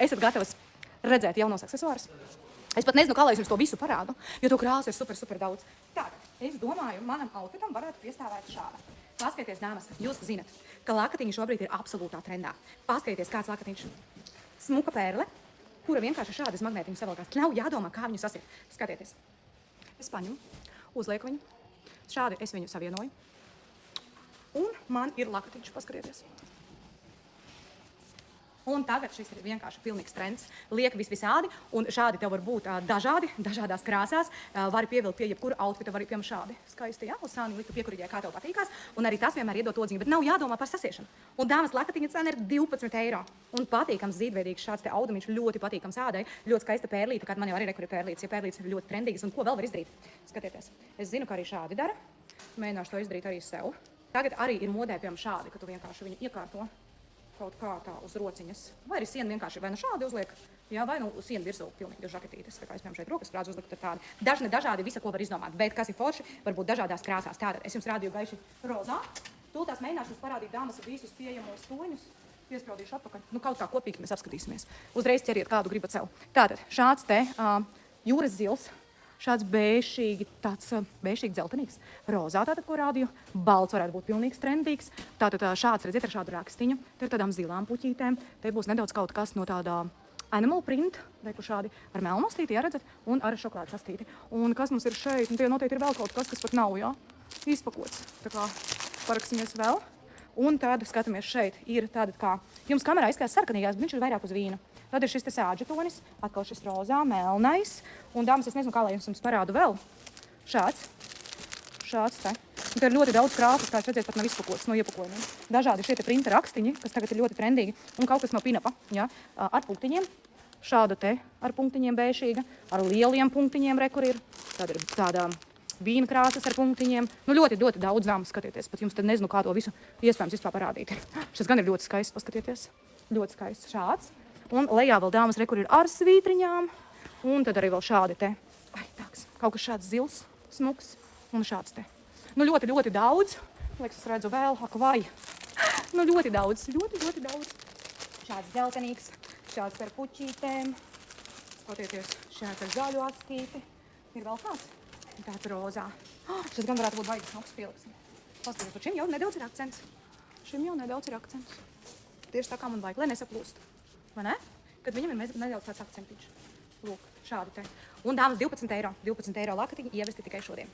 Esat gatavas redzēt jaunos aksesuārus? Es pat nezinu, kā lai es jums to visu parādu, jo to krāsu ir super daudz. Tātad, es domāju, manam outfitam varētu piestāvēt šāda. Paskatieties, dāmas, jūs zinat, ka lakatiņi šobrīd ir absolūtā trendā. Paskatieties, kāds lakatiņš. Smuka pērle, kura vienkārši šādas magnētiņas savalkās. Nav jādomā, kā viņu sasiet. Skatieties. Es paņemu, uzlieku viņu. Šādi es viņu savienoju. Un man ir lakatiņš, paskatieties. Un tagad šis ir vienkārši pilnīgs trends. Liek visādi, un šādi tev var būt dažādās krāsās. Vari pievilkt pie jebkura outfita, vari piemēram šādi skaisti, jā, uz sāni likt piekuriģē, kā tev patīkās. Un arī tas vienmēr iedot odziņu, bet nav jādomā par sasiešanu. Un dāmas lakatiņa cena ir 12 eiro. Un patīkams zīdveidīgs šāds te audumiņš, ļoti patīkams ādai, ļoti skaista pērlīte, kad man jau arī rekur ir pērlītes, ja pērlītes ir ļoti trendīgas. Un ko vēl var izdarīt? Skatieties, es zinu, ka arī šādi dara. Mēģināšu to izdarīt arī sev. Tagad arī ir modē, piemēram, šādi, ka tu vienkārši viņu iekārto kaut kā tā uz rociņas. Vai arī siena vienkārši vai nu šādi uzliek, jā, vai nu siena virsū pilnīgi ir žaketītes. Tā kā es, piemēram, šeit rokas frāzi uzliku, tad tādi. Dažādi visa, ko var izdomāt, bet kas ir forši, varbūt dažādās krāsās. Tātad es jums rādīju gaiši rozā. Tūlītās mēģināšu jums parādīt dāmas visus pieejamos toņus. Piespraudīšu atpakaļ. Nu, kaut kā kopīgi mēs apskatīsimies. Uzreiz ķeriet, kādu gribat sev. Tātad šāds te jūras zils. Šāds bēšīgi dzeltenīgs. Rozā tātad, ko rādīju. Balts varētu būt pilnīgs trendīgs. Tātad šāds, redziet, ar šādu rakstiņu. Te ir tādām zilām puķītēm. Te būs nedaudz kaut kas no tādā animal print. Reku šādi ar melnu astīti, jā, redzat, un ar šokolādes astīti. Un kas mums ir šeit? Un tie noteikti ir vēl kaut kas pat nav, jā, izpakots. Tā kā paraksimies vēl. Un tad skatāmies šeit. Ir tāda kā, jums kamerā izskatās sarkanīgās, bet viņš ir vairāk uz vīnu. Tad ir šis te sāģa tonis, atkal šis rozā, melnais. Un, dāmas, es nezinu, kā lai jums parādu vēl. Šāds te. Un te ir ļoti daudz krāsas, kā redzēt, pat nav izpakots no iepakojumiem. Dažādi šie te printa rakstiņi, kas tagad ir ļoti trendīgi. Un kaut kas no pinapa, jā, ar punktiņiem. Šāda te ar punktiņiem bēšīga, ar lieliem punktiņiem rekur ir. Tad ir tādā vīna krāsas ar punktiņiem. Nu, ļoti daudz dāmas, skatieties. Pat jums tad nezinu, kā to visu iespējams vispār parādīt. Šis gan ir ļoti skaists, paskatieties. Ļoti skaists šāds. Un lejā vēl dāmas rekur ir ar svītriņām. Un tad arī vēl šādi te. Ai, tāks, kaut kas šāds zils, smuks. Un šāds te. Nu, ļoti daudz. Liekas, es redzu vēl, ak vai. Nu, ļoti daudz. Šāds dzeltenīgs, šāds ar puķītēm. Skatieties, šāds ar zaļu astīti. Ir vēl kāds. Tāds rozā. Šis gan varētu būt baigas smuks pieliks. Paskatieties, par šim jau nedaudz ir akcents. Tieši tā kā man vajag, lai nesaplūst. Vai ne? Kad viņam ir nedaudz tāds akcentiņš. Lūk, šādi te. Un dāmas 12 eiro. 12 eiro lakatiņi ievesti tikai šodien.